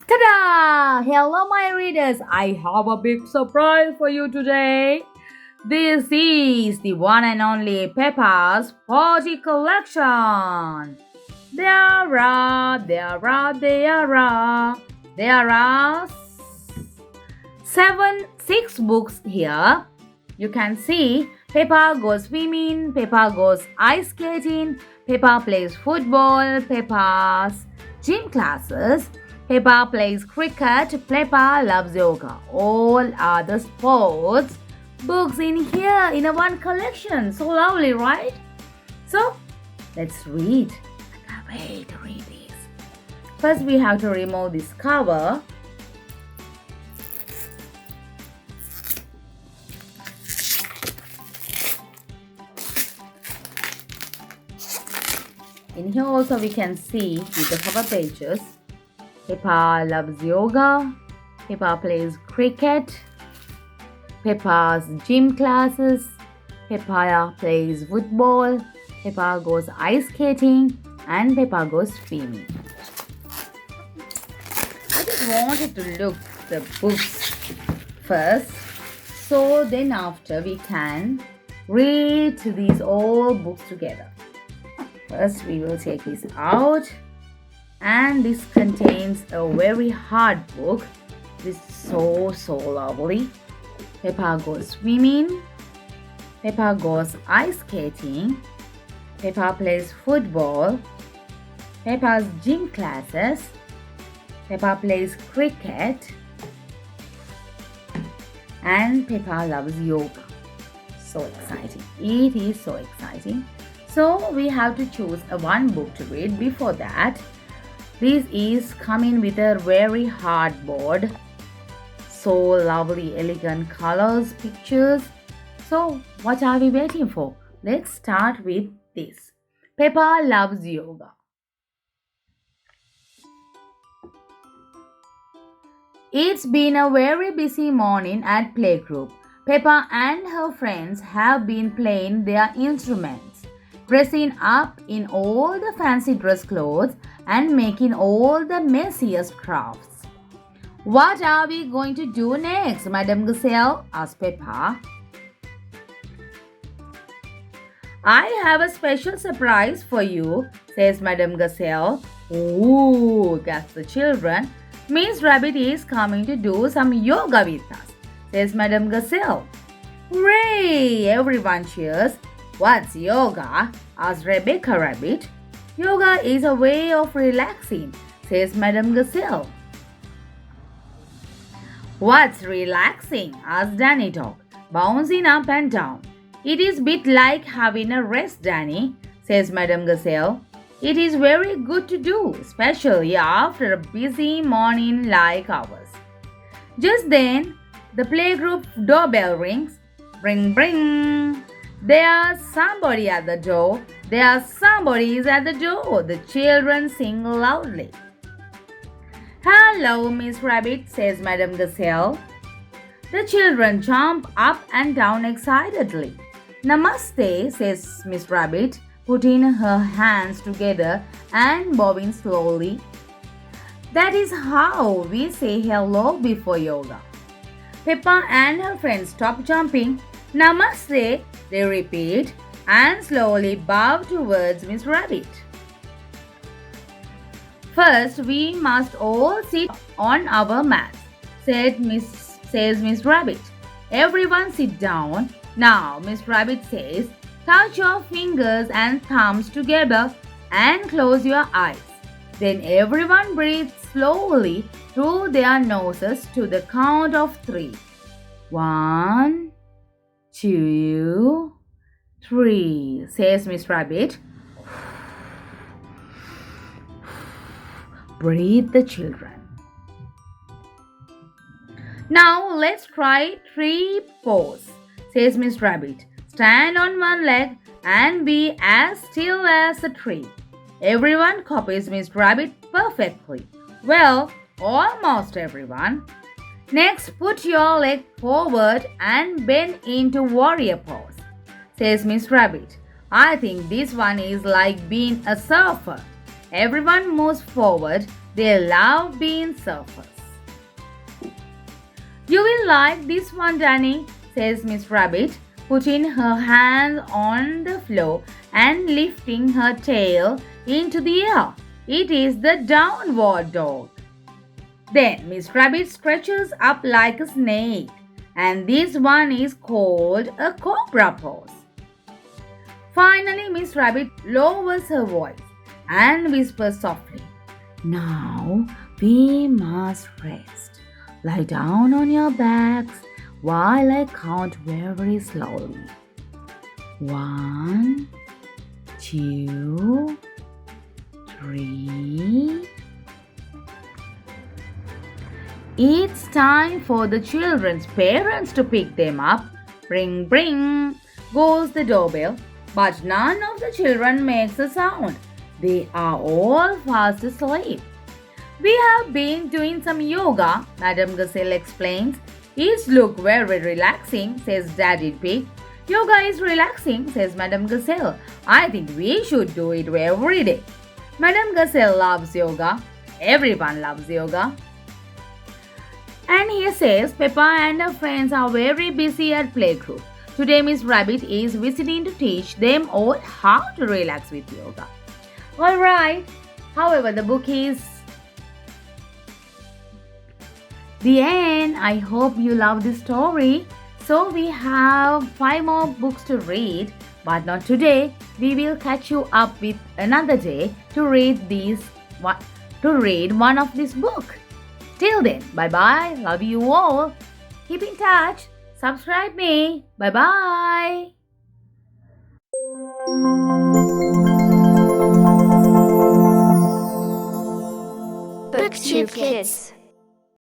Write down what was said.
Ta-da! Hello, my readers. I have a big surprise for you today. This is the one and only Peppa's SPORTY collection. There are six books here. You can see Peppa goes swimming, Peppa goes ice skating, Peppa plays football, Peppa's gym classes, Peppa plays cricket, Peppa loves yoga. All are the sports books in here in a one collection. So lovely, right? So let's read. I can't wait to read this. First, we have to remove this cover. In here also we can see with the cover pages, Peppa loves yoga, Peppa plays cricket, Peppa's gym classes, Peppa plays football, Peppa goes ice skating, and Peppa goes swimming. I just wanted to look the books first, so then after we can read these all books together. First, we will take this out, and this contains a very hard book. This is so lovely. Peppa goes swimming, Peppa goes ice skating, Peppa plays football, Peppa's gym classes, Peppa plays cricket, and Peppa loves yoga. So exciting. It is so exciting. So we have to choose one book to read. Before that, this is coming with a very hard board. So lovely, elegant colors, pictures. So what are we waiting for? Let's start with this. Peppa loves yoga. It's been a very busy morning at playgroup. Peppa and her friends have been playing their instruments, dressing up in all the fancy dress clothes and making all the messiest crafts. What are we going to do next, Madame Gazelle? Asked Peppa. I have a special surprise for you, says Madame Gazelle. Ooh, gasped the children. Miss Rabbit is coming to do some yoga with us, says Madame Gazelle. Hooray! Everyone cheers. What's yoga? Asked Rebecca Rabbit. Yoga is a way of relaxing, says Madame Gazelle. What's relaxing? Asked Danny Dog, bouncing up and down. It is a bit like having a rest, Danny, says Madame Gazelle. It is very good to do, especially after a busy morning like ours. Just then, the playgroup doorbell rings. Ring, ring. There's somebody at the door. There's somebody is at the door. The children sing loudly. Hello, Miss Rabbit, says Madame Gazelle. The children jump up and down excitedly. Namaste, says Miss Rabbit, putting her hands together and bobbing slowly. That is how we say hello before yoga. Peppa and her friends stop jumping. Namaste, they repeat, and slowly bow towards Miss Rabbit. First, we must all sit on our mats, says Miss Rabbit. Everyone sit down. Now, Miss Rabbit says, touch your fingers and thumbs together and close your eyes. Then everyone breathes slowly through their noses to the count of 3. 1, 2, 3, says Miss Rabbit. Breathe the children. Now let's try 3 pose, says Miss Rabbit. Stand on one leg and be as still as a tree. Everyone copies Miss Rabbit perfectly. Well, almost everyone. Next, put your leg forward and bend into warrior pose, says Miss Rabbit. I think this one is like being a surfer. Everyone moves forward, They love being surfers. You will like this one, Danny, says Miss Rabbit, putting her hands on the floor and lifting her tail into the air. It is the downward dog. Then Miss Rabbit stretches up like a snake, and this one is called a cobra pose. Finally, Miss Rabbit lowers her voice and whispers softly, "Now we must rest. Lie down on your backs while I count very slowly. 1, 2, 3. It's time for the children's parents to pick them up. Bring, bring, goes the doorbell. But none of the children makes a sound. They are all fast asleep. We have been doing some yoga, Madame Gazelle explains. It looks very relaxing, says Daddy Pig. Yoga is relaxing, says Madame Gazelle. I think we should do it every day. Madame Gazelle loves yoga. Everyone loves yoga. And he says Peppa and her friends are very busy at playgroup. Today Miss Rabbit is visiting to teach them all how to relax with yoga. Alright, however, the book is the end. I hope you love this story. So we have 5 more books to read, but not today. We will catch you up with another day to read one of this book. Till then, bye bye. Love you all. Keep in touch. Subscribe me. Bye bye. BookTube Kids.